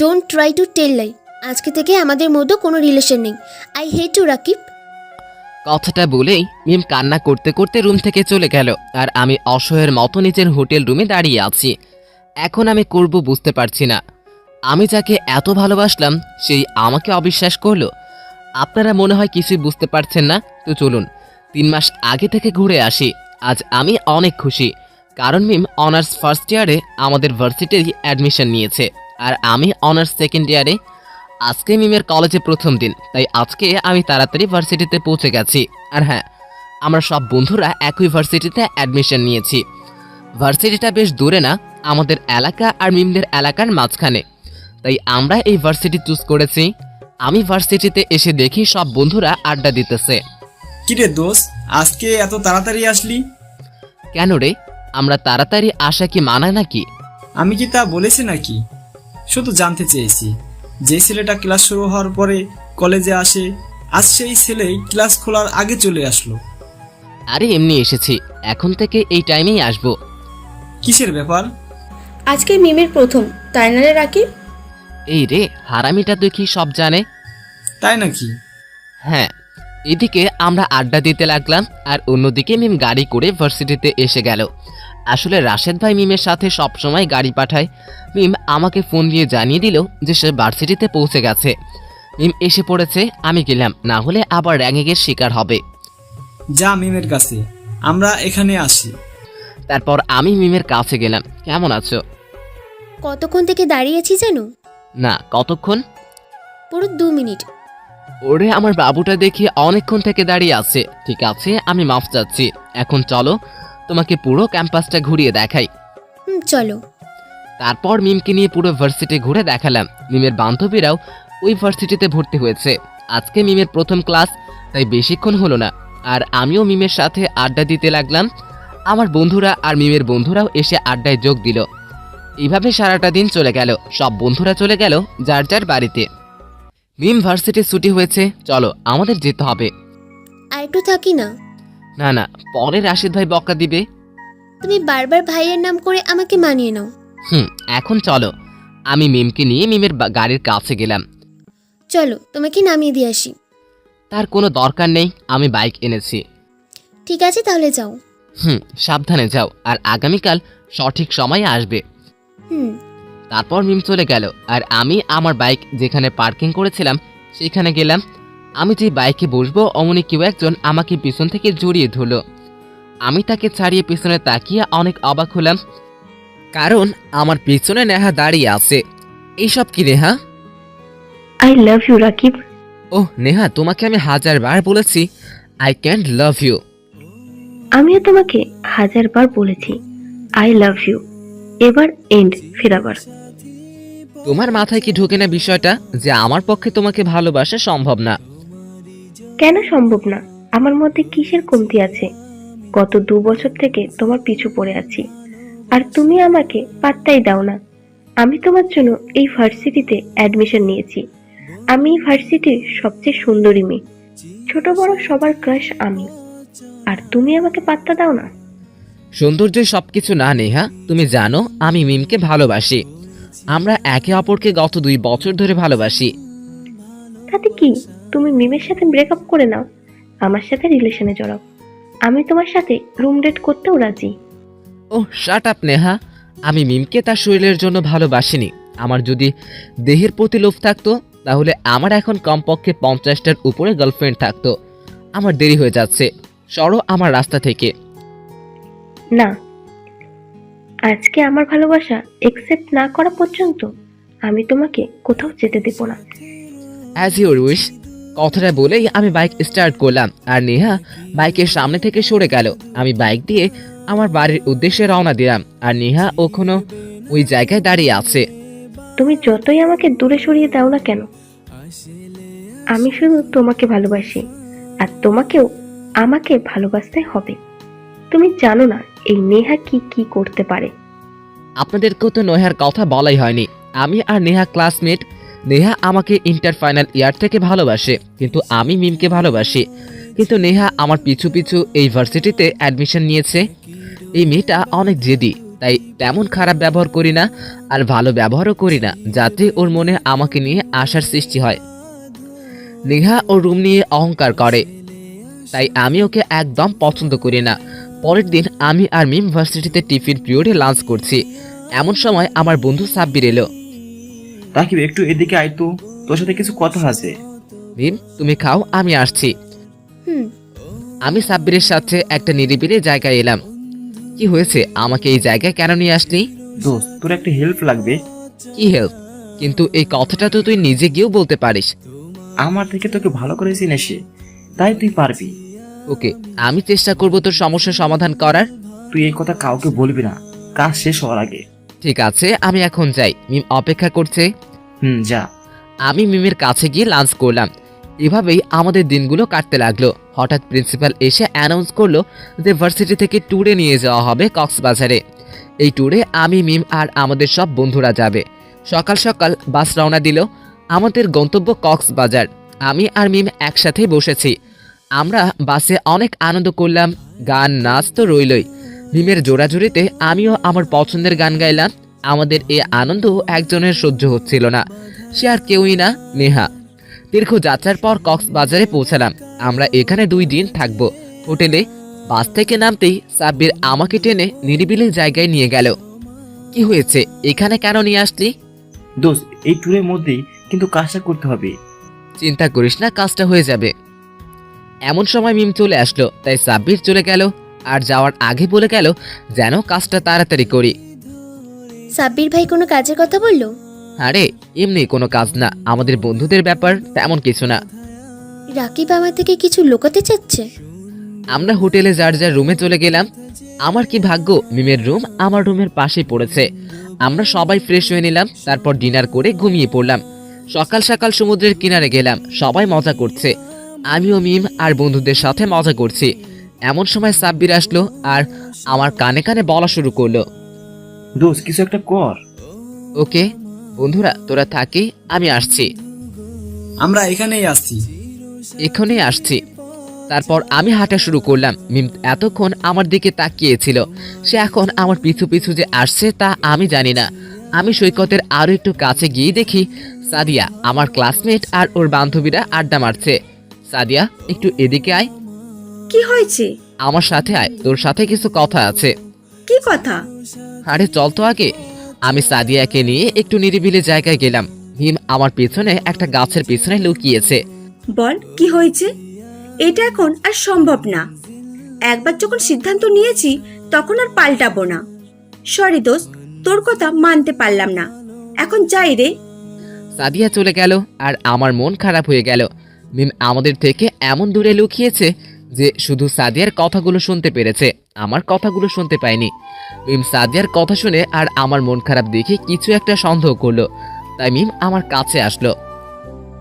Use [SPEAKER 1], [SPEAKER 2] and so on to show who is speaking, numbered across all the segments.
[SPEAKER 1] Don't try to tell lie. আজকে থেকে আমাদের মধ্যে কোনো রিলেশন নেই। I hate you Rakib.
[SPEAKER 2] কথাটা বলেই মিম কান্না করতে করতে রুম থেকে চলে গেল। আর আমি অসহায়ের মতো নিজের হোটেল রুমে দাঁড়িয়ে আছি। এখন আমি করব বুঝতে পারছি না। আমি যাকে এত ভালোবাসলাম সেই আমাকে অবিশ্বাস করলো। আপনারা মনে হয় কিছুই বুঝতে পারছেন না। তো চলুন 3 মাস আগে থেকে ঘুরে আসি। আজ আমি অনেক খুশি, কারণ মিম অনার্স ফার্স্ট ইয়ারে আমাদের ভার্সিটির অ্যাডমিশন নিয়েছে, আর আমি অনার্স সেকেন্ড ইয়ারে। আজকে মিমের কলেজে প্রথম দিন, তাই আজকে আমি তাড়াতাড়ি ভার্সিটিতে পৌঁছে গেছি। আর হ্যাঁ, আমরা সব বন্ধুরা একই ভার্সিটিতে অ্যাডমিশন নিয়েছি। ভার্সিটিটা বেশ দূরে না, আমাদের এলাকা আর মিমদের এলাকার মাঝখানে, তাই আমরা এই ভার্সিটি চুজ করেছি। আমি ভার্সিটিতে এসে দেখি সব বন্ধুরা আড্ডা দিতেছে।
[SPEAKER 3] কিরে দোস্ত, আজকে এত তাড়াতাড়ি আসলি?
[SPEAKER 2] কেন রে, আমরা তাড়াতাড়ি আসা কি মানায় নাকি?
[SPEAKER 3] আমি কি তা বলেছি নাকি? শুধু জানতে চেয়েছি, যে ছেলেটা ক্লাস শুরু হওয়ার পরে কলেজে আসে, আজ সেই ছেলেই ক্লাস খোলার আগে চলে আসলো।
[SPEAKER 2] আরে এমনি এসেছি, এখন থেকে এই টাইমেই আসবো।
[SPEAKER 3] কিসের ব্যাপার?
[SPEAKER 1] আজকে মিমের প্রথম, তাই না রে রাকিব?
[SPEAKER 2] এই রে, হারামিটা দেখি সব জানে।
[SPEAKER 3] তাই নাকি?
[SPEAKER 2] হ্যাঁ, এদিকে আমরা আড্ডা দিতে লাগলাম, আর অন্যদিকে মিম গাড়ি করে ভার্সিটিতে এসে গেল। আসলে রাশেদ ভাই মিমের সাথে সবসময় গাড়ি পাঠায়। মিম আমাকে ফোন দিয়ে জানিয়ে দিল যে সে ভার্সিটিতে পৌঁছে গেছে। মিম এসে পড়েছে, আমি গেলাম, না হলে আবার র্যাঙ্গিংয়ের শিকার হবে।
[SPEAKER 3] যা মিমের কাছে, আমরা এখানে আসি।
[SPEAKER 2] তারপর আমি মিমের কাছে গেলাম। কেমন আছো?
[SPEAKER 1] কতক্ষণ থেকে দাঁড়িয়েছি জানো?
[SPEAKER 2] না, কতক্ষণ?
[SPEAKER 1] পুরো 2 মিনিট।
[SPEAKER 2] ওরে, আমার বাবুটা দেখি অনেকক্ষণ থেকে দাঁড়িয়ে আছে। ঠিক আছে, আমি মাফ চাচ্ছি। এখন চলো, তোমাকে পুরো ক্যাম্পাসটা ঘুরিয়ে দেখাই।
[SPEAKER 1] চলো।
[SPEAKER 2] তারপর মিমকে নিয়ে পুরো ভার্সিটি ঘুরে দেখালাম। মিমের বান্ধবীরাও ওই ভার্সিটিতে ভর্তি হয়েছে। আজকে মিমের প্রথম ক্লাস, তাই বেশিক্ষণ হলো না। আর আমিও মিমের সাথে আড্ডা দিতে লাগলাম। আমার বন্ধুরা আর মিমের বন্ধুরাও এসে আড্ডায় যোগ দিল। এইভাবে সারাটা দিন চলে গেল। সব বন্ধুরা চলে গেল যার যার বাড়িতে। মিম ভার্সিটি ছুটি হয়েছে, চলো আমাদের যেতে হবে।
[SPEAKER 1] আর একটু থাকি না?
[SPEAKER 2] না না, পরে রাশেদ ভাই বকা দিবে।
[SPEAKER 1] তুমি বারবার ভাইয়ের নাম করে আমাকে মানিয়ে নাও।
[SPEAKER 2] এখন চলো। আমি মিমকে নিয়ে মিমের গাড়ির কাছে গেলাম।
[SPEAKER 1] চলো, তোমাকে নামিয়ে দিয়ে আসি।
[SPEAKER 2] তার কোনো দরকার নেই, আমি বাইক এনেছি।
[SPEAKER 1] ঠিক আছে, তাহলে যাও।
[SPEAKER 2] সাবধানে যাও, আর আগামীকাল সঠিক সময়ে আসবে।
[SPEAKER 1] হুম।
[SPEAKER 2] তারপর মিম চলে গেল, আর আমি আমার বাইক যেখানে পার্কিং করেছিলাম সেখানে গেলাম। আমি যে বাইকে বসবো অমনি কেউ একজন আমাকে পিছন থেকে জড়িয়ে ধরল। আমি তাকে ছাড়িয়ে পিছনে তাকিয়ে অনেক অবাক হলাম, কারণ আমার পিছনে নেহা দাঁড়িয়ে আছে। এইসব কি Neha?
[SPEAKER 4] I love you Rakib.
[SPEAKER 2] Oh Neha, তোমাকে আমি 1000বার বলেছি আই ক্যান্ট লাভ ইউ।
[SPEAKER 4] আমিও তোমাকে 1000বার বলেছি আই লাভ ইউ। এবার এন্ড ফেরাবার।
[SPEAKER 2] তোমার মাথায় কি ঢোকে না বিষয়টা যে আমার পক্ষে তোমাকে ভালোবাসা সম্ভব না?
[SPEAKER 4] কেন সম্ভব না? আমার মধ্যে কিসের কমতি আছে? গত 2 বছর থেকে তোমার পিছু পড়ে আছি, আর তুমি আমাকে পাত্তাই দাও না। আমি তোমার জন্য এই ভার্সিটিতে অ্যাডমিশন নিয়েছি। আমি এই ভার্সিটির সবচেয়ে সুন্দরী মেয়ে, ছোট বড় সবার ক্রাশ আমি, আর তুমি আমাকে পাত্তা দাও না।
[SPEAKER 2] সৌন্দর্যের সবকিছু না নেহা, তুমি জানো আমি মিমকে ভালোবাসি। আমরা একে অপরকে গত 2 বছর ধরে ভালোবাসি।
[SPEAKER 4] তাতে কি? তুমি মিমের সাথে ব্রেকআপ করে নাও, আমার সাথে রিলেশনে জড়াও। আমি তোমার সাথে রুম ডেট করতেও রাজি।
[SPEAKER 2] ওহ শাট আপ নেহা, আমি মিমকে তার শরীরের জন্য ভালোবাসিনি। আমার যদি দেহের প্রতি লোভ থাকতো তাহলে আমার এখন কমপক্ষে 50টার উপরে গার্লফ্রেন্ড থাকতো। আমার দেরি হয়ে যাচ্ছে, সরো আমার রাস্তা থেকে।
[SPEAKER 4] না, আজকে আমার ভালোবাসা একসেপ্ট না করা পর্যন্ত আমি তোমাকে কোথাও যেতে দেব না।
[SPEAKER 2] As your wish. কথাটা বলেই আমি বাইক স্টার্ট করলাম, আর নেহা বাইকের সামনে থেকে সরে গেল। আমি বাইক দিয়ে আমার বাড়ির উদ্দেশ্যে রওনা দিলাম, আর নেহা ওখানে ওই জায়গায় দাঁড়িয়ে আছে।
[SPEAKER 4] তুমি যতই আমাকে দূরে সরিয়ে দাও না কেন, আমি শুধু তোমাকে ভালোবাসি, আর তোমাকেও আমাকে ভালোবাসতে হবে। তুমি জানো না এই নেহা কি কি করতে পারে।
[SPEAKER 2] আপনাদেরকেও তো নেহার কথা বলাই হয়নি। আমি আর নেহা ক্লাসমেট। নেহা আমাকে ইন্টার ফাইনাল ইয়ার থেকে ভালোবাসে, কিন্তু আমি মিমকে ভালোবাসি। কিন্তু নেহা আমার পিছু পিছু এই ভার্সিটিতে অ্যাডমিশন নিয়েছে। এই মেয়েটা অনেক জেদি, তাই তেমন খারাপ ব্যবহার করি না, আর ভালো ব্যবহারও করি না, যাতে ওর মনে আমাকে নিয়ে আশার সৃষ্টি হয়। নেহা ওর রুম নিয়ে অহংকার করে, তাই আমি ওকে একদম পছন্দ করি না। পরের দিন আমি আর মিম ভার্সিটিতে টিফিন পিরিয়ডে লাঞ্চ করছি। এমন সময় আমার বন্ধু সাব্বির এলো।
[SPEAKER 5] তাকিব একটু এদিকে আয় তো, তোর সাথে কিছু কথা আছে।
[SPEAKER 2] মিম, তুমি খাও, আমি আসছি।
[SPEAKER 1] হুম।
[SPEAKER 2] আমি সাব্বিরের সাথে একটা নিরিবিলি জায়গায় এলাম। কি হয়েছে, আমাকে এই জায়গায় কেন নিয়ে আসলি?
[SPEAKER 5] দোস্ত, তোর একটা হেল্প লাগবে।
[SPEAKER 2] কি হেল্প? কিন্তু এই কথাটা তো তুই নিজে গিয়েও বলতে পারিস।
[SPEAKER 5] আমার থেকে তোকে ভালো করে চিনে সে, তাই তুই পারবি।
[SPEAKER 2] ওকে, আমি চেষ্টা করব তোর সমস্যার সমাধান করার।
[SPEAKER 5] তুই এই কথা কাউকে বলবি না, কাজ শেষ হওয়ার আগে।
[SPEAKER 2] ঠিক আছে, আমি এখন যাই, মিম অপেক্ষা করছে।
[SPEAKER 5] যা।
[SPEAKER 2] আমি মিমের কাছে গিয়ে লাঞ্চ করলাম। এভাবেই আমাদের দিনগুলো কাটতে লাগলো। হঠাৎ প্রিন্সিপাল এসে অ্যানাউন্স করলো যে ভার্সিটি থেকে ট্যুরে নিয়ে যাওয়া হবে কক্সবাজারে। এই ট্যুরে আমি, মিম আর আমাদের সব বন্ধুরা যাবে। সকাল সকাল বাস রওনা দিল। আমাদের গন্তব্য কক্সবাজার। আমি আর মিম একসাথে বসেছি। আমরা বাসে অনেক আনন্দ করলাম, গান নাচ তো রইলই। মিমের জোড়াজুড়িতে আমিও আমার পছন্দের গান গাইলাম। আমাদের এই আনন্দ একজনের সহ্য হচ্ছিল না, সে আর কেউই না, নেহা। দীর্ঘ যাত্রার পর কক্সবাজারে পৌঁছালাম। আমরা এখানে 2 দিন থাকবো। হোটেলে বাস থেকে নামতেই সাব্বির আমাকে টেনে নিরিবিলি জায়গায় নিয়ে গেল। কি হয়েছে, এখানে কেন নিয়ে আসলি?
[SPEAKER 5] দোস্ত, এই ট্যুরের মধ্যেই কিন্তু কাজটা করতে হবে।
[SPEAKER 2] চিন্তা করিস না, কাজটা হয়ে যাবে। এমন সময় মিম চলে আসলো, তাই সাব্বির চলে গেল আর যাওয়ার আগে বলে গেল যেন কাজটা তাড়াতাড়ি করি।
[SPEAKER 1] সাব্বির ভাই কোনো কাজের কথা বললো?
[SPEAKER 2] আরে এমনি কোনো কাজ না, আমাদের বন্ধুদের ব্যাপার, তেমন কিছু না।
[SPEAKER 1] রাকিব আমার থেকে কিছু লুকাতে চাচ্ছে।
[SPEAKER 2] আমরা হোটেলে যার যার রুমে চলে গেলাম। আমার কি ভাগ্য, মিমের রুম আমার রুমের পাশেই পড়েছে। আমরা সবাই ফ্রেশ হয়ে নিলাম, তারপর ডিনার করে ঘুমিয়ে পড়লাম। সকাল সকাল সমুদ্রের কিনারে গেলাম, সবাই মজা করছে। আমিও মিম আর বন্ধুদের সাথে মজা করছি। এমন সময় সাব্বির আসলো আর আমার কানে কানে বলা শুরু করলো,
[SPEAKER 5] দোস্ত, কিছু একটা কর।
[SPEAKER 2] ওকে বন্ধুরা, তোরা থাকি, আমি আসছি।
[SPEAKER 3] আমরা এখানেই আসছি।
[SPEAKER 2] এখনই আসছি। তারপর আমি হাঁটা শুরু করলাম। মিম এতক্ষণ আমার দিকে তাকিয়েছিল, সে এখন আমার পিছু পিছু যে আসছে তা আমি জানি না। আমি সৈকতের আরো একটু কাছে গিয়ে দেখি সাদিয়া, আমার ক্লাসমেট, আর ওর বান্ধবীরা আড্ডা মারছে। সাদিয়া, একটু এদিকে আয়।
[SPEAKER 6] কি হয়েছে?
[SPEAKER 2] আমার সাথে আয়, তোর সাথে কিছু কথা আছে।
[SPEAKER 6] কি কথা?
[SPEAKER 2] আরে চল তো আগে। আমি সাদিয়াকে নিয়ে একটু নিরিবিলি জায়গায় গেলাম। মিম আমার পেছনে একটা গাছের পেছনে লুকিয়েছে।
[SPEAKER 6] বল, কি হয়েছে? এটা এখন আর সম্ভব না। একবার যখন সিদ্ধান্ত নিয়েছি তখন আর পাল্টাবো না। সরি দোস্ত, তোর কথা মানতে পারলাম না। এখন যাই রে।
[SPEAKER 2] সাদিয়া চলে গেল আর আমার মন খারাপ হয়ে গেল। মিম আমাদের থেকে এমন দূরে লুকিয়েছে যে শুধু সাদিয়ার কথাগুলো শুনতে পেরেছে, আমার কথাগুলো শুনতে পায়নি। মিম সাদিয়ার কথা শুনে আর আমার মন খারাপ দেখে কিছু একটা সন্দেহ করলো, তাই মিম আমার কাছে আসলো।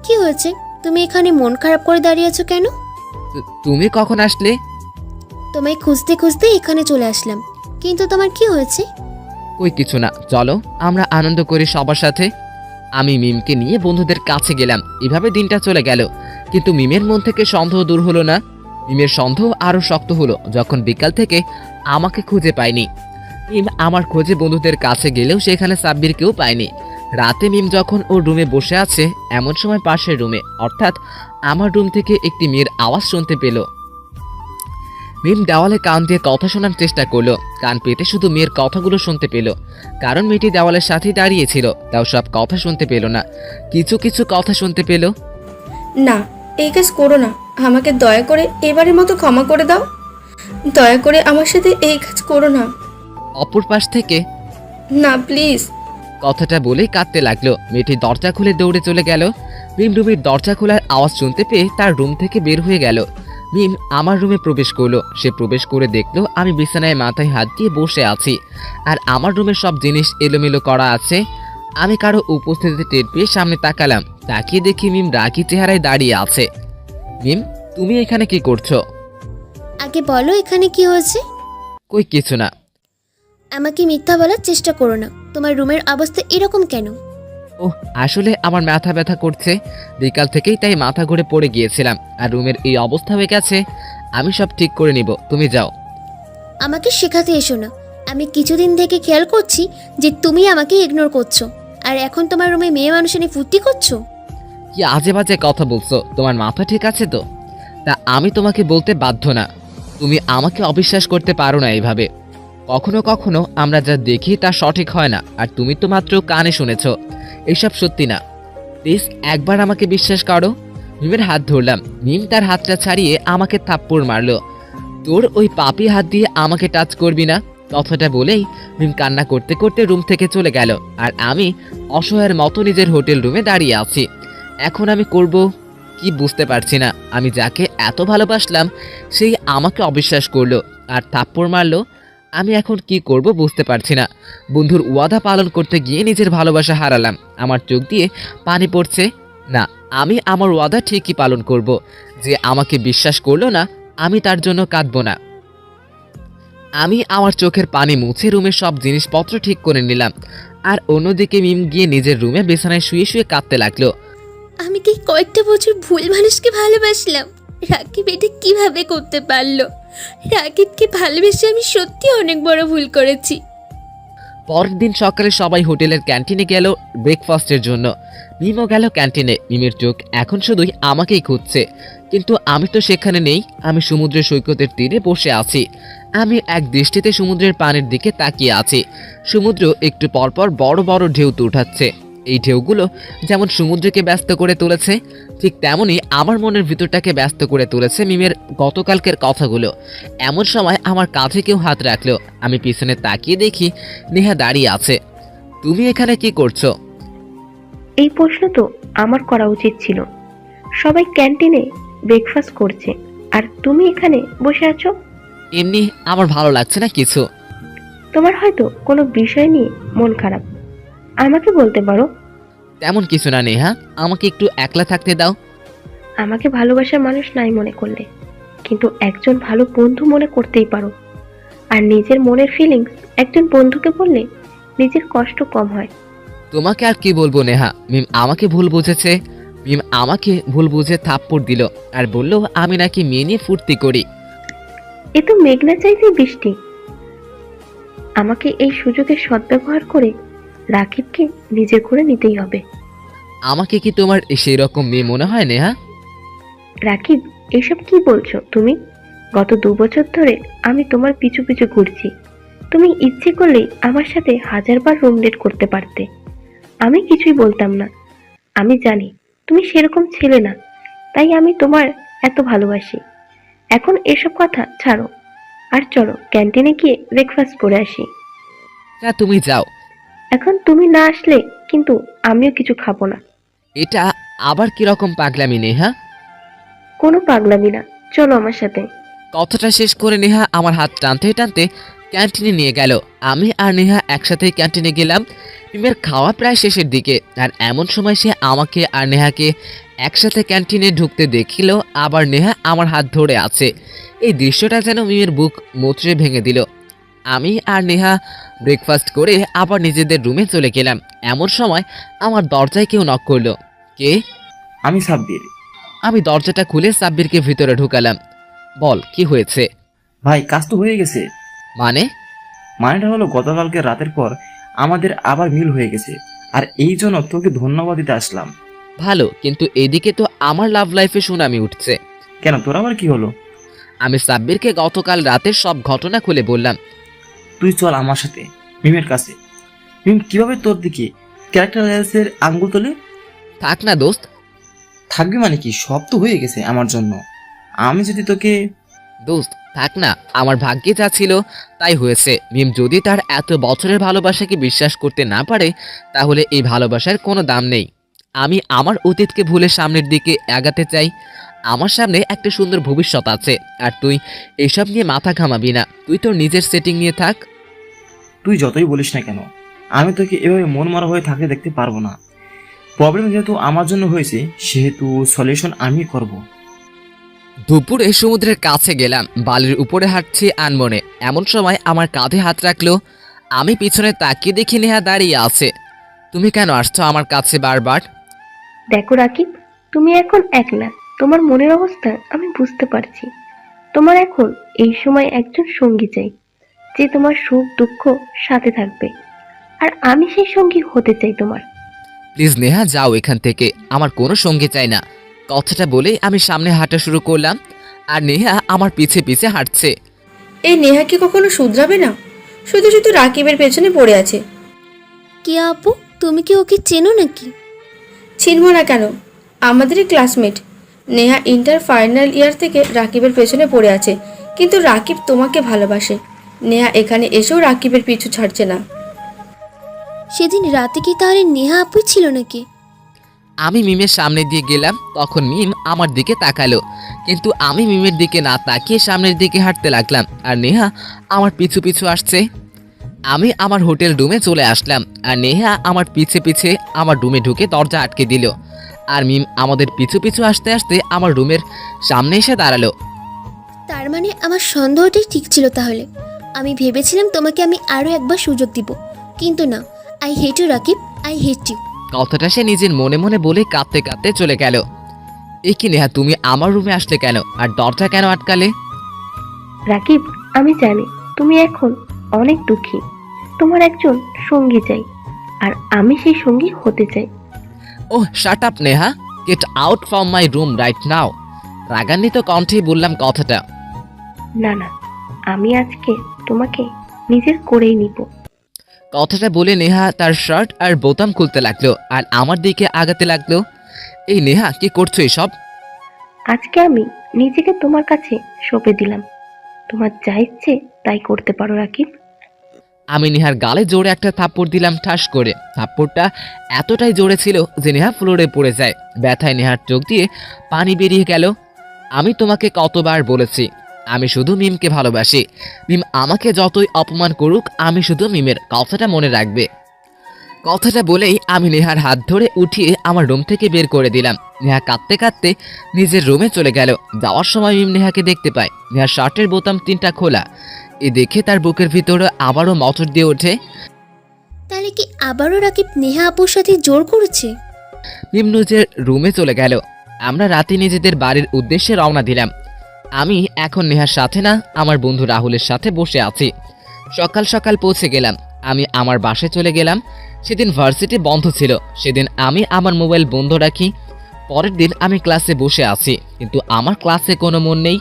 [SPEAKER 1] কি হয়েছে, তুমি এখানে মন খারাপ করে দাঁড়িয়ে আছো কেন?
[SPEAKER 2] তুমি কখন আসলে?
[SPEAKER 1] তোমায় খুঁজতে খুঁজতে এখানে চলে আসলাম, কিন্তু তোমার কি হয়েছে?
[SPEAKER 2] কই কিছু না, চলো আমরা আনন্দ করি সবার সাথে। আমি মিমকে নিয়ে বন্ধুদের কাছে গেলাম। এভাবে দিনটা চলে গেল, কিন্তু মিমের মন থেকে সন্দেহ দূর হলো না। মিমের সন্দেহ আরো শক্ত হলো যখন বিকাল থেকে আমাকে খুঁজে পাইনি। মিম আমার খোঁজে বন্ধুদের কাছে গেলেও সেখানে সাব্বিরকেও পায়নি। রাতে মিম যখন ওর রুমে বসে আছে, এমন সময় পাশের রুমে, অর্থাৎ আমার রুম থেকে একটি মেয়ের আওয়াজ শুনতে পেল। মিম দেওয়ালে কান দিয়ে কথা শোনার চেষ্টা করলো, কান পেতে শুধু মেয়ের কথাগুলো শুনতে পেল। কারণ মেয়েটি দেওয়ালের সাথেই দাঁড়িয়েছিল, তাও সব কথা শুনতে পেল না, কিছু কিছু কথা শুনতে পেল।
[SPEAKER 7] না, এই কাজ করো না। আমাকে দয়া করে এবারের মতো ক্ষমা করে দাও। দয়া করে আমার সাথে এই কাজ করো না।
[SPEAKER 2] অপর পাশ থেকে
[SPEAKER 7] না প্লিজ।
[SPEAKER 2] কথাটা বলেই কাঁদতে লাগলো। মেয়েটি দরজা খুলে দৌড়ে চলে গেল। মিম রুমের দরজা খোলার আওয়াজ শুনতে পেয়ে তার রুম থেকে বের হয়ে গেল। মিম আমার রুমে প্রবেশ করলো। সে প্রবেশ করে দেখলো আমি বিছানায় মাথায় হাত দিয়ে বসে আছি, আর আমার রুমের সব জিনিস এলোমেলো করা আছে। আমি কারো উপস্থিতিতে টের পেয়ে সামনে তাকালাম। তাকিয়ে দেখি মিম রাগী চেহারায় দাঁড়িয়ে আছে। মিম, তুমি এখানে কি করছো?
[SPEAKER 1] আগে বলো এখানে কি হয়েছে।
[SPEAKER 2] কই কিছু না।
[SPEAKER 1] আমাকে মিথ্যা বলার চেষ্টা করো না। তোমার রুমের অবস্থা এরকম কেন?
[SPEAKER 2] ওহ, আসলে আমার মাথা ব্যথা করছে বিকাল থেকেই, তাই মাথা ঘুরে পড়ে গিয়েছিলাম, আর রুমের এই অবস্থা হয়ে গেছে। আমি সব ঠিক করে নিব, তুমি যাও।
[SPEAKER 1] আমাকে শেখাতে এসো না। আমি কিছুদিন থেকে খেয়াল করছি যে তুমি আমাকে ইগনোর করছো, আর এখন তোমার রুমে মেয়ে মানুষ এনে ফুর্তি করছো।
[SPEAKER 2] কি আজে বাজে কথা বলছো? তোমার মাথা ঠিক আছে তো? তা আমি তোমাকে বলতে বাধ্য না, তুমি আমাকে অবিশ্বাস করতে পারো না এইভাবে। কখনো কখনো আমরা যা দেখি তা সঠিক হয় না, আর তুমি তো মাত্র কানে শুনেছ। এসব সত্যি না, প্লিজ একবার আমাকে বিশ্বাস করো। মিমের হাত ধরলাম। মিম তার হাতটা ছাড়িয়ে আমাকে থাপ্পড় মারলো। তোর ওই পাপি হাত দিয়ে আমাকে টাচ করবি না, কথাটা বলেই মিম কান্না করতে করতে রুম থেকে চলে গেল। আর আমি অসহায়ের মতো নিজের হোটেল রুমে দাঁড়িয়ে আছি। এখন আমি করব কি বুঝতে পারছি না। আমি যাকে এত ভালোবাসলাম সেই আমাকে অবিশ্বাস করলো আর থাপ্পড় মারলো। আমি এখন কি করব বুঝতে পারছি না। বন্ধুর ওয়াদা পালন করতে গিয়ে নিজের ভালোবাসা হারালাম। আমার চোখ দিয়ে পানি পড়ছে। না, আমি আমার ওয়াদা ঠিকই পালন করব। যে আমাকে বিশ্বাস করলো না, আমি তার জন্য কাঁদবো না। আমি আমার চোখের পানি মুছে রুমের সব জিনিসপত্র ঠিক করে নিলাম। আর অন্যদিকে মিম গিয়ে নিজের রুমে বিছানায় শুয়ে শুয়ে কাঁদতে লাগলো।
[SPEAKER 1] আমি কি কয়েকটা বছর ভুল মানুষকে ভালোবাসলাম? রাকিব এটা কিভাবে করতে পারলো? রাকিবকে ভালোবেসে আমি সত্যি অনেক বড় ভুল করেছি।
[SPEAKER 2] পরের দিন সকালে সবাই হোটেলের ক্যান্টিনে গেল ব্রেকফাস্টের জন্য। মিমও গেল ক্যান্টিনে। মিমের চোখ এখন শুধুই আমাকেই খুঁজছে, কিন্তু আমি তো সেখানে নেই। আমি সমুদ্রের সৈকতের তীরে বসে আছি। আমি এক দৃষ্টিতে সমুদ্রের পানির দিকে তাকিয়ে আছি। সমুদ্র একটু পরপর বড় বড় ঢেউ উঠাচ্ছে। এই ঢেউগুলো যেমন সমুদ্রকে ব্যস্ত করে তুলেছে, ঠিক তেমনি আমার মনের ভিতরটাকে ব্যস্ত করে তুলেছে মিমের গতকালকের কথাগুলো। এমন সময় আমার কাঁধে কেউ হাত রাখলো। আমি পিছনে তাকিয়ে দেখি নেহা দাঁড়িয়ে আছে। তুমি এখানে কি করছো?
[SPEAKER 4] এই প্রশ্ন তো আমার করা উচিত ছিল। সবাই ক্যান্টিনে ব্রেকফাস্ট করছে আর তুমি এখানে বসে আছো।
[SPEAKER 2] এমনি আমার ভালো লাগছে না কিছু।
[SPEAKER 4] তোমার হয়তো কোনো বিষয় নিয়ে মন খারাপ, আমাকে বলতে পারো।
[SPEAKER 2] তেমন কিছু না নেহা, আমাকে একটু একলা থাকতে দাও।
[SPEAKER 4] আমাকে ভালোবাসার মানুষ নাই মনে করলে, কিন্তু একজন ভালো বন্ধু মনে করতেই পারো। আর নিজের মনের ফিলিংস একজন বন্ধুকে বললে নিজের কষ্ট কম হয়।
[SPEAKER 2] তোমাকে আর কি বলবো নেহা, মিম আমাকে ভুল বুঝেছে। মিম আমাকে ভুল বুঝে থাপ্পড় দিল আর বলল আমি নাকি মেয়ে নিয়ে ফুর্তি করি।
[SPEAKER 4] এ তো মেঘনা চাইতে বৃষ্টি। আমাকে এই সুযোগের সদ্ব্যবহার করে রাকিবকে নিজের করে নিতেই হবে।
[SPEAKER 2] আমাকে কি তোমার সেই রকম মেয়ে মনে হয় নেহা?
[SPEAKER 4] রাকিব, এসব কি বলছো তুমি? গত 2 বছর ধরে আমি তোমার পিছু পিছু ঘুরছি। তুমি ইচ্ছে করলেই আমার সাথে 1000বার রুম ডেট করতে পারতে, আমি কিছুই বলতাম না। আমি জানি তুমি সেরকম ছেলে না, তাই আমি তোমার এত ভালোবাসি। এখন এসব কথা ছাড়ো আর চলো ক্যান্টিনে গিয়ে ব্রেকফাস্ট করে আসি।
[SPEAKER 2] না, তুমি যাও।
[SPEAKER 4] এখন তুমি না আসলে কিন্তু আমিও কিছু খাবো না।
[SPEAKER 2] এটা আবার কিরকম পাগলামি নেহা?
[SPEAKER 4] কোনো পাগলামি না, চলো আমার সাথে।
[SPEAKER 2] কথাটা শেষ করে নেহা আমার হাত টানতে টানতে ক্যান্টিনে নিয়ে গেল। আমি আর নেহা একসাথে ক্যান্টিনে গেলাম। মিমের খাওয়া প্রায় শেষের দিকে, আর এমন সময় সে আমাকে আর নেহাকে একসাথে ক্যান্টিনে ঢুকতে দেখিল। আবার নেহা আমার হাত ধরে আছে। এই দৃশ্যটা যেন মিমের বুক মুচড়ে ভেঙে দিল। আমি আর নেহা ব্রেকফাস্ট করে আবার নিজেদের রুমে চলে গেলাম। এমন সময় আমার দরজায় কেউ নক করলো। কে?
[SPEAKER 5] আমি সাব্বির।
[SPEAKER 2] আমি দরজাটা খুলে সাব্বিরকে ভিতরে ঢুকালাম। বল, কি হয়েছে?
[SPEAKER 5] ভাই, কাজ তো হয়ে গেছে।
[SPEAKER 2] মানে?
[SPEAKER 5] মানেটা হলো গতকালকে রাতের পর আমাদের আবার মিল হয়ে গেছে, আর এই জন্য তোকে ধন্যবাদ দিতে আসলাম।
[SPEAKER 2] ভালো, কিন্তু এদিকে তো আমার লাভ লাইফে সুনামি উঠছে।
[SPEAKER 5] কেন, তোর আবার কি হলো?
[SPEAKER 2] আমি সাব্বিরকে গতকাল রাতের সব ঘটনা খুলে বললাম।
[SPEAKER 5] তুই চল আমার সাথে মিমের কাছে। মিম কিভাবে তোর দিকে ক্যারেক্টার আঙ্গুল তোলে?
[SPEAKER 2] থাক না দোস্ত।
[SPEAKER 5] থাকবে মানে কি? সব তো হয়ে গেছে আমার জন্য। আমি যদি তোকে
[SPEAKER 2] দোস্ত থাক না, আমার ভাগ্যে যা ছিল তাই হয়েছে। মিম যদি তার এত বছরের ভালোবাসাকে বিশ্বাস করতে না পারে, তাহলে এই ভালোবাসার কোনো দাম নেই। আমি আমার অতীতকে ভুলে সামনের দিকে আগাতে চাই। আমার সামনে একটা সুন্দর ভবিষ্যৎ আছে, আর তুই এসব নিয়ে মাথা ঘামাবি না। তুই তোর নিজের সেটিং নিয়ে থাক।
[SPEAKER 5] তুই যতই বলিস না কেন, আমি তোকে এভাবে মন মারা হয়ে থাকতে দেখতে পারবো না। প্রবলেম যেহেতু আমার জন্য হয়েছে, সেহেতু সলিউশন আমি করব।
[SPEAKER 2] দুপুরে সমুদ্রের কাছে গেলাম। বালির উপরে হাঁটছি আনমনে। এমন সময় আমার কাঁধে হাত রাখলো। আমি পিছনে তাকিয়ে দেখি নেহা দাঁড়িয়ে আছে। তুমি কেন আসছো আমার কাছে বারবার?
[SPEAKER 4] দেখো রাকিব, তুমি এখন একলা। তোমার মনের অবস্থা আমি বুঝতে পারছি। তোমার এখন এই সময় একজন সঙ্গী চাই। যে তোমার সুখ দুঃখ সাথে থাকবে, আর আমি সেই সঙ্গী হতে চাই তোমার।
[SPEAKER 2] প্লিজ নেহা, যাও এখান থেকে, আমার কোনো সঙ্গী চাই না। কথাটা বলেই আমি সামনে হাঁটা শুরু করলাম, আর নেহা আমার পিছে পিছে হাঁটছে।
[SPEAKER 7] এই নেহা কি কখনো শুধরাবে না? শুধু শুধু রাকিবের পেছনে পড়ে আছে।
[SPEAKER 1] কি আপু, তুমি কি ওকে চেনো নাকি?
[SPEAKER 7] চিনব না কেন? আমাদেরই classmate. Neha inter final year থেকে রাকিবের পেছনে পড়ে আছে, কিন্তু রাকিব তোমাকে ভালোবাসে। নেহা এখানে এসেও রাকিবের পিছু ছাড়ছে না।
[SPEAKER 1] সেদিন রাতে কি তাহলে নেহা আপুই ছিল নাকি?
[SPEAKER 2] আমি মিমের সামনে দিয়ে গেলাম, তখন মিম আমার দিকে তাকালো, কিন্তু আমি মিমের দিকে না তাকিয়ে সামনের দিকে হাঁটতে লাগলাম, আর নেহা আমার পিছু পিছু আসছে। আমি আমার হোটেল রুমে চলে আসলাম, আর নেহা আমার পিছে পিছে আমার রুমে ঢুকে দরজা আটকে দিল, আর মিম আমাদের পিছু পিছু আসতে আসতে আমার রুমের সামনে এসে দাঁড়ালো।
[SPEAKER 1] তার মানে আমার সন্দেহটাই ঠিক ছিল তাহলে। আমি ভেবেছিলাম তোমাকে আমি আরও একবার সুযোগ দিব, কিন্তু না। I hate you Rakib, I hate you.
[SPEAKER 2] কথাটা সে নিজের মনে মনে বলে কাঁদতে কাঁদতে চলে গেল। এ কি নেহা, তুমি আমার রুমে আসলে কেন, আর দরজা কেন আটকালে?
[SPEAKER 4] রাকিব, আমি জানি তুমি এখন অনেক দুঃখী, তোমার একজন সঙ্গী চাই, আর আমি সেই সঙ্গী হতে চাই।
[SPEAKER 2] Oh, shut up Neha, get out from my room right now. রাগান্বিত কণ্ঠেই বললাম কথাটা।
[SPEAKER 4] না না, আমি আজকে তোমাকে নিজের করেই নিব।
[SPEAKER 2] কথাটা বলে নেহা তার শার্ট আর বোতাম খুলতে লাগলো, আর আমার দিকে আগাতে লাগলো। এই নেহা, কি করছো এসব?
[SPEAKER 4] আজকে আমি নিজেকে তোমার কাছে সঁপে দিলাম, তোমার যা ইচ্ছে তাই করতে পারো রাকিব।
[SPEAKER 2] আমি নেহার গালে জোরে একটা থাপ্পড় দিলাম, ঠাস করে। থাপ্পড়টা এতটাই জোরে ছিল যে নেহা ফ্লোরে পড়ে যায়। ব্যথায় নেহার চোখ দিয়ে পানি বেরিয়ে গেল। আমি তোমাকে কতবার বলেছি আমি শুধু মিমকে ভালোবাসি। মিম আমাকে যতই অপমান করুক, আমি শুধু মিমের, কথাটা মনে রাখবে। কথাটা বলেই আমি নেহার হাত ধরে উঠিয়ে আমার রুম থেকে বের করে দিলাম। নেহা কাঁদতে কাঁদতে নিজের রুমে চলে গেল। যাওয়ার সময় মিম নেহাকে দেখতে পায়, নেহার শার্টের বোতাম 3টা খোলা। এ দেখে তার বুকের ভিতরে আবারও মোচড় দিয়ে ওঠে।
[SPEAKER 1] তাহলে কি আবারও রাকিব নেহা আপুর সাথে জোর করেছে?
[SPEAKER 2] মিম নিজের রুমে চলে গেল। আমরা রাতে নিজেদের বাড়ির উদ্দেশ্যে রওনা দিলাম। আমি এখন নেহার সাথে না, আমার বন্ধু রাহুলের সাথে বসে আছি। সকাল সকাল পৌঁছে গেলাম। আমি আমার বাসায় চলে গেলাম। সেদিন ভার্সিটি বন্ধ ছিল, সেদিন আমি আমার মোবাইল বন্ধ রাখি। পরের দিন আমি ক্লাসে বসে আছি, কিন্তু আমার ক্লাসে কোনো মন নেই।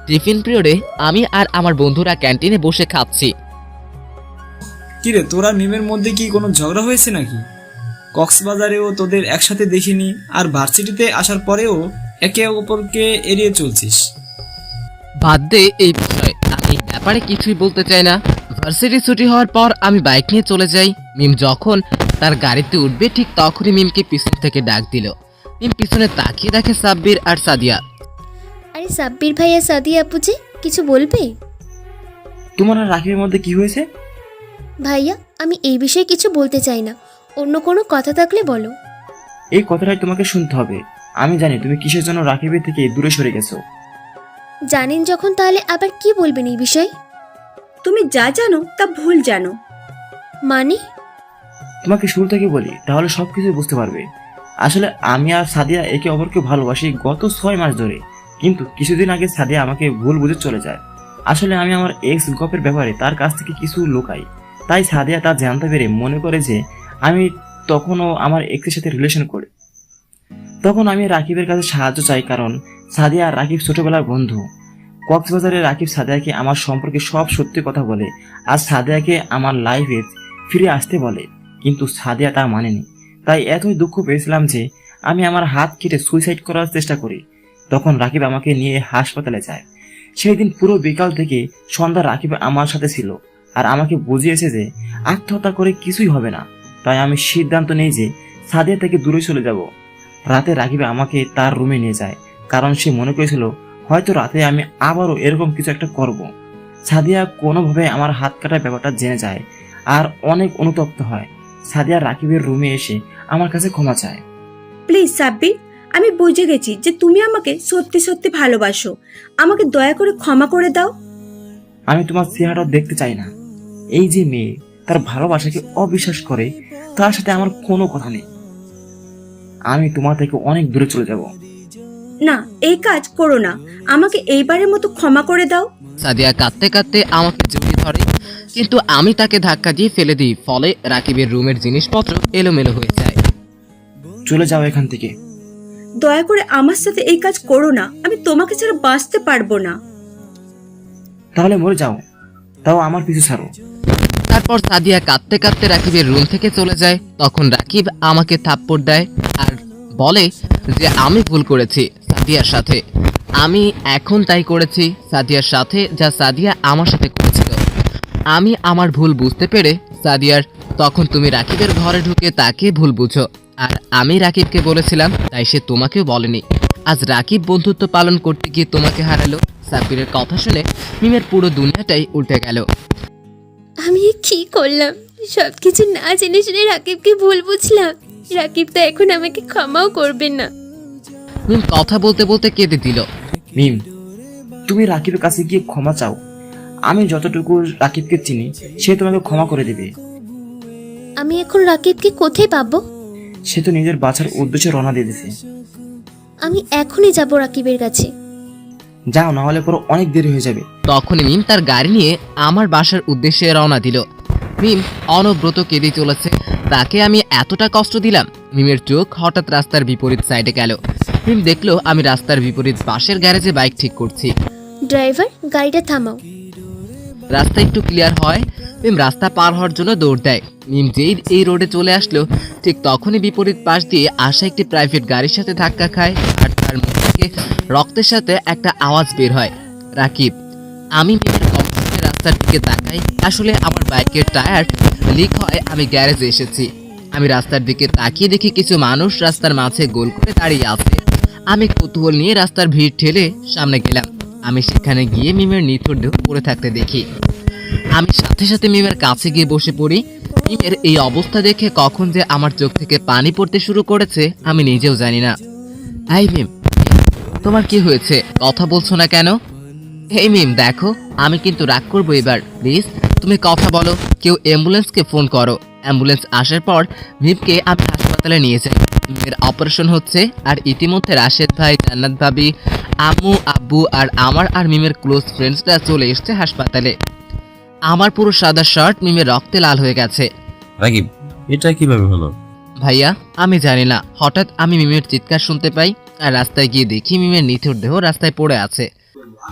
[SPEAKER 2] টিফিন পিরিয়ডে আমি আর আমার বন্ধুরা ক্যান্টিনে বসে খাচ্ছি।
[SPEAKER 3] কিরে, তোরা মিমের মধ্যে কি কোনো ঝগড়া হয়েছে নাকি? কক্সবাজারেও তোদের একসাথে দেখিনি, আর ভার্সিটিতে আসার পরেও একে অপরকে এড়িয়ে চলছিস।
[SPEAKER 2] বাদ দে এই বিষয়, আমি ব্যাপারে কিছুই বলতে চাই না। ভার্সিটি ছুটি হওয়ার পর আমি বাইক নিয়ে চলে যাই। মিম যখন তার গাড়িতে উঠবে, ঠিক তখনই মিমকে পিছন থেকে ডাক দিল। মিম পিছনে তাকিয়ে দেখে সাব্বির আর সাদিয়া।
[SPEAKER 1] আরে সাব্বির ভাইয়া, সাদিয়া আপু যে, কিছু বলবে?
[SPEAKER 5] তোমার আর রাকিবের মধ্যে কি হয়েছে?
[SPEAKER 1] ভাইয়া, আমি এই বিষয়ে কিছু বলতে চাই না, অন্য কোনো কথা থাকলে বলো।
[SPEAKER 5] এই কথাটাই তোমাকে শুনতে হবে। আমি জানি তুমি কিসের জন্য রাকিবের থেকে দূরে সরে গেছো।
[SPEAKER 1] জানেন যখন, তাহলে আবার কি বলবেন এই বিষয়ে?
[SPEAKER 6] তুমি যা জানো তা ভুল জানো।
[SPEAKER 1] মানে?
[SPEAKER 5] তোমাকে শুরু থেকে বলি, তাহলে সবকিছু বুঝতে পারবে। আসলে আমি আর সাদিয়া একে অপরকে ভালোবাসি গত 6 মাস ধরে, কিন্তু কিছুদিন আগে সাদিয়া আমাকে ভুল বুঝে চলে যায়। আসলে আমি আমার এক্স গপের ব্যাপারে তার কাছ থেকে কিছু লুকাই, তাই সাদিয়া তা জানতে পেরে মনে করে যে আমি তখনও আমার এক্সের সাথে রিলেশন করি। তখন আমি রাকিবের কাছে সাহায্য চাই, কারণ সাদিয়া আর রাকিব ছোটবেলার বন্ধু। কক্সবাজারে রাকিব সাদিয়াকে আমার সম্পর্কে সব সত্যি কথা বলে, আর সাদিয়াকে আমার লাইফে ফিরে আসতে বলে, কিন্তু সাদিয়া তা মানেনি। তাই এতই দুঃখ পেয়েছিলাম যে আমি আমার হাত কেটে সুইসাইড করার চেষ্টা করি। তখন রাকিব আমাকে নিয়ে হাসপাতালে যায়। সেই দিন পুরো বিকাল থেকে সন্ধ্যা রাকিব আমার সাথে ছিল, আর আমাকে বুঝিয়েছে যে আত্মহত্যা করে কিছুই হবে না। তাই আমি সিদ্ধান্ত নেই যে সাদিয়া থেকে দূরে চলে যাব। রাতে রাকিব আমাকে তার রুমে নিয়ে যায়, কারণ সে মনে করেছিল হয়তো রাতে আমি আবারও এরকম কিছু একটা করব। সাদিয়া কোনোভাবে আমার হাত কাটার ব্যাপারটা জেনে যায় আর অনেক অনুতপ্ত হয়। সাদিয়া রাকিবের রুমে এসে আমার কাছে ক্ষমা চায়।
[SPEAKER 6] প্লিজ সাব্বির, আমি বুঝে গেছি যে তুমি আমাকে সত্যি সত্যি ভালোবাসো। আমাকে দয়া করে ক্ষমা করে দাও।
[SPEAKER 5] আমি তোমার চেহারা দেখতে চাই না। এই যে মেয়ে তার ভালোবাসাকে অবিশ্বাস করে, তার সাথে আমার কোনো কথা নেই। আমি তোমার থেকে অনেক দূরে চলে যাব।
[SPEAKER 6] না, এই কাজ করো না। আমাকে এইবারের মতো ক্ষমা করে দাও।
[SPEAKER 2] সাদিয়া কাঁদতে কাঁদতে আমাকে জড়িয়ে ধরে। কিন্তু আমি তাকে ধাক্কা দিয়ে ফেলে দিই, ফলে রাকিবের রুমের জিনিসপত্র এলোমেলো হয়ে যায়।
[SPEAKER 5] চলে যাও এখান থেকে।
[SPEAKER 6] দয়া করে আমার সাথে এই কাজ করো না, আমি তোমাকে ছাড়া বাঁচতে পারবো না।
[SPEAKER 5] তাহলে মরে যাও, তাও আমার পিছু ছাড়ো।
[SPEAKER 2] তারপর সাদিয়া কাঁদতে কাঁদতে রাকিবের রুম থেকে চলে যায়। তখন রাকিব আমাকে থাপ্পড় দেয় আর বলে যে আমি ভুল করেছি সাদিয়ার সাথে। আমি এখন তাই করেছি সাদিয়ার সাথে, যা সাদিয়া আমার সাথে করেছিল। আমি আমার ভুল বুঝতে পেরে সাদিয়ার, তখন তুমি রাকিবের ঘরে ঢুকে তাকে ভুল বুঝো, আর আমি রাকিবকে বলেছিলাম, তাই সে তোমাকেও বলেনি। আজ রাকিব বন্ধুত্ব পালন করতে গিয়ে তোমাকে হারালো। সাব্বিরের কথা শুনে মিমের পুরো দুনিয়াটাই উল্টে গেল।
[SPEAKER 1] আমি কি করলাম? সবকিছু না জেনে শুনে রাকিবকে ভুল বুঝলাম। রাকিব তো এখন আমাকে ক্ষমাও করবে না।
[SPEAKER 2] মিম কথা বলতে বলতে কেঁদে দিল।
[SPEAKER 5] মিম, তুমি রাকিবের কাছে গিয়ে ক্ষমা চাও। আমি যতটুকু রাকিবকে চিনি, সে তোমাকে ক্ষমা করে দেবে।
[SPEAKER 1] আমি এখন রাকিবকে কোথায় পাবো?
[SPEAKER 5] সে তো নিজের বাঁচার উদ্দেশ্যে রওনা দিয়ে দিয়েছে।
[SPEAKER 1] আমি এখনই যাব রাকিবের কাছে।
[SPEAKER 5] যাও, না হলে পরে অনেক দেরি হয়ে যাবে।
[SPEAKER 2] তখনই মিম তার গাড়ি নিয়ে আমার বাসার উদ্দেশ্যে রওনা দিল। মিম অনবরত কেঁদে চলেছে। তাকে আমি এতটা কষ্ট দিলাম। মিমের চোখ হঠাৎ রাস্তার বিপরীত সাইডে গেল। মিম দেখলো আমি রাস্তার বিপরীত পাশের গ্যারেজে বাইক ঠিক করছি।
[SPEAKER 1] ড্রাইভার, গাড়িটা থামাও।
[SPEAKER 2] রাস্তা একটু ক্লিয়ার হয়, মিম রাস্তা পার হওয়ার জন্য দৌড় দেয়। মিম যেই এই রোডে চলে আসলো, ঠিক তখনই বিপরীত পাশ দিয়ে আসা একটি প্রাইভেট গাড়ির সাথে ধাক্কা খায়, আর তার মুখ থেকে রক্তের সাথে একটা আওয়াজ বের হয়, রাকিব। আমি মিমের কম্পিউটারে রাস্তার দিকে তাকাই। আসলে আমার বাইকের টায়ার লিক হয়, আমি গ্যারেজে এসেছি। আমি রাস্তার দিকে তাকিয়ে দেখি কিছু মানুষ রাস্তার মাঝে গোল করে দাঁড়িয়ে আছে। আমি কৌতূহল নিয়ে রাস্তার ভিড় ঠেলে সামনে গেলাম। আমি সেখানে গিয়ে মিমের নিথর দেহ পড়ে থাকতে দেখি। আমি সাথে সাথে মিমের কাছে গিয়ে বসে পড়ি। মিমের এই অবস্থা দেখে কখন যে আমার চোখ থেকে পানি পড়তে শুরু করেছে আমি নিজেও জানি না। এই মিম, তোমার কি হয়েছে? কথা বলছো না কেন? এই মিম দেখো, আমি কিন্তু রাগ করবো এবার, প্লিজ তুমি কথা বলো। কেউ অ্যাম্বুলেন্সকে ফোন করো। অ্যাম্বুলেন্স আসার পর মিমকে আমি হাসপাতালে নিয়ে যাই। মিমের অপারেশন হচ্ছে, আর ইতিমধ্যে রাশেদ ভাই, জান্নাত ভাবি, আম্মু, আব্বু আর আমার আর মিমের ক্লোজ ফ্রেন্ডসরা চলে এসছে হাসপাতালে। আমার পুরো সাদা শার্ট মিমের রক্তে লাল হয়ে গেছে।
[SPEAKER 8] রাকিব, এটা কিভাবে হলো?
[SPEAKER 2] ভাইয়া আমি জানি না, হঠাৎ আমি মিমের চিৎকার শুনতে পাই, আর রাস্তায় গিয়ে দেখি মিমের নিথর দেহ রাস্তায় পড়ে আছে।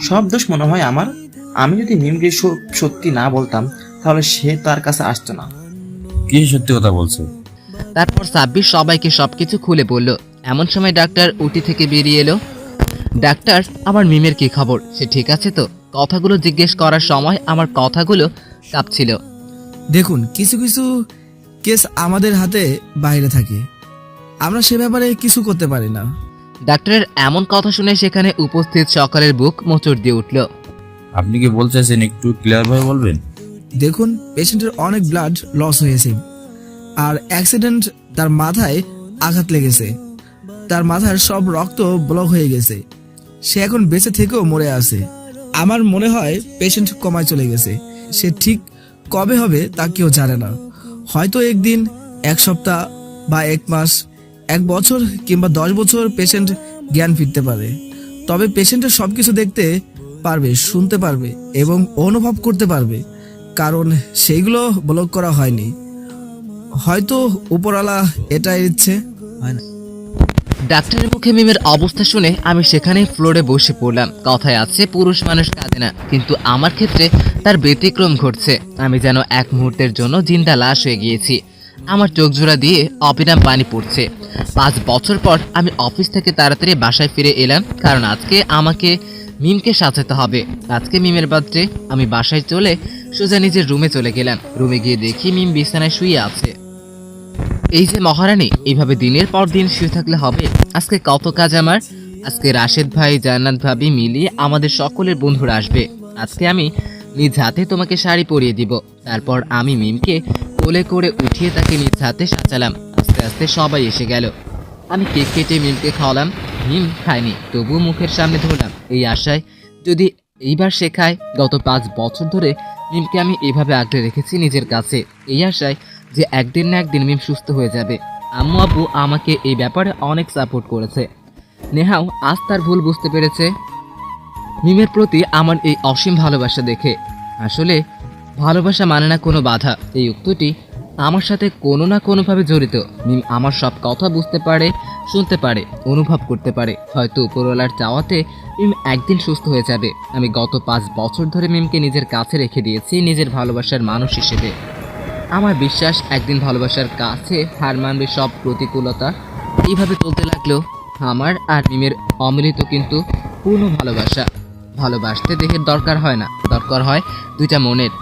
[SPEAKER 5] সব দোষ মনে হয় আমার। আমি যদি মিমকে সত্যি না বলতাম, তাহলে সে তার কাছে আসতো না।
[SPEAKER 8] কি সত্যি কথা বলছো?
[SPEAKER 2] তারপর সাব্বির সবাইকে সবকিছু খুলে বলল। এমন সময় ডাক্তার উটি থেকে বেরিয়ে এলো। ডাক্তার, আমার মিমের কি খবর? সে ঠিক আছে তো? কথাগুলো জিজ্ঞেস করার সময় আমার কথাগুলো কাঁপছিল।
[SPEAKER 9] দেখুন, কিছু কিছু কেস আমাদের হাতে বাইরে থাকে, আমরা সে ব্যাপারে কিছু করতে পারি না।
[SPEAKER 2] ডাক্তারের এমন কথা শুনে সেখানে উপস্থিত সকলের বুক মোচড় দিয়ে উঠল।
[SPEAKER 8] আপনি কি বলতে চাইছেন, একটু ক্লিয়ার ভাবে বলবেন?
[SPEAKER 9] দেখুন, পেশেন্টের অনেক ব্লাড লস হয়েছে, আর অ্যাক্সিডেন্ট, তার মাথায় আঘাত লেগেছে, তার মাথার সব রক্ত ব্লক হয়ে গেছে। সে এখন বেঁচে থেকেও মরে আছে। আমার মনে হয় পেশেন্ট কমায় চলে গেছে। সে ঠিক কবে হবে তা কেউ জানে না। হয়তো একদিন, এক সপ্তাহ বা এক মাস, এক বছর কিংবা 10 বছর পেশেন্ট জ্ঞান ফিরতে পারে। তবে পেশেন্টের সব কিছু দেখতে পারবে, শুনতে পারবে এবং অনুভব করতে পারবে, কারণ সেইগুলো ব্লক করা হয়নি। হয়তো উপরওয়ালা এটাই ইচ্ছে, হয় না?
[SPEAKER 2] ডাক্তারের মুখে মিমের অবস্থা শুনে আমি সেখানে ফ্লোরে বসে পড়লাম। কথায় আছে, পুরুষ মানুষ কাঁদে না, কিন্তু আমার ক্ষেত্রে তার ব্যতিক্রম ঘটছে। আমি যেন এক মুহূর্তের জন্য জিন্দা লাশ হয়ে গিয়েছি। আমার চোখ জোড়া দিয়ে অবিরাম পানি পড়ছে। 5 বছর পর আমি অফিস থেকে তাড়াতাড়ি বাসায় ফিরে এলাম, কারণ আজকে আমাকে মিমকে সাজাতে হবে। আজকে মিমের বার্থডে। আমি বাসায় চলে সোজা নিজের রুমে চলে গেলাম। রুমে গিয়ে দেখি মিম বিছানায় শুয়ে আছে। এই যে মহারানী, এইভাবে দিনের পর দিন শুয়ে থাকলে হবে? আজকে কত কাজ আমার। আজকে রাশেদ ভাই, জান্নাত ভাবি মিলিয়ে আমাদের সকলের বন্ধুরা আসবে। আজকে আমি নিজ হাতে তোমাকে শাড়ি পরিয়ে দিব। তারপর আমি মিমকে কোলে করে উঠিয়ে তাকে নিজ হাতে সাজালাম। আস্তে আস্তে সবাই এসে গেল। আমি কেক কেটে মিমকে খাওয়ালাম। মিম খায়নি, তবুও মুখের সামনে ধরলাম, এই আশায় যদি এইবার সে খায়। গত 5 বছর ধরে মিমকে আমি এভাবে আগলে রেখেছি নিজের কাছে, এই আশায় যে একদিন না একদিন মিম সুস্থ হয়ে যাবে। আম্মু আব্বু আমাকে এই ব্যাপারে অনেক সাপোর্ট করেছে। নেহাও আজ তার ভুল বুঝতে পেরেছে মিমের প্রতি আমার এই অসীম ভালোবাসা দেখে। আসলে ভালোবাসা মানে না কোনো বাধা, এই উক্তিটি আমার সাথে কোনো না কোনোভাবে জড়িত। মিম আমার সব কথা বুঝতে পারে, শুনতে পারে, অনুভব করতে পারে। হয়তো উপরওয়ালার চাওয়াতে মিম একদিন সুস্থ হয়ে যাবে। আমি গত 5 বছর ধরে মিমকে নিজের কাছে রেখে দিয়েছি, নিজের ভালোবাসার মানুষ হিসেবে। আমার বিশ্বাস একদিন ভালোবাসার কাছে হার মানবে সব প্রতিকূলতা। এইভাবে চলতে লাগলো আমার আর মিমের অমিলিত কিন্তু পূর্ণ ভালোবাসা। ভালোবাসতে দেহের দরকার হয় না, দরকার হয় দুইটা মনের।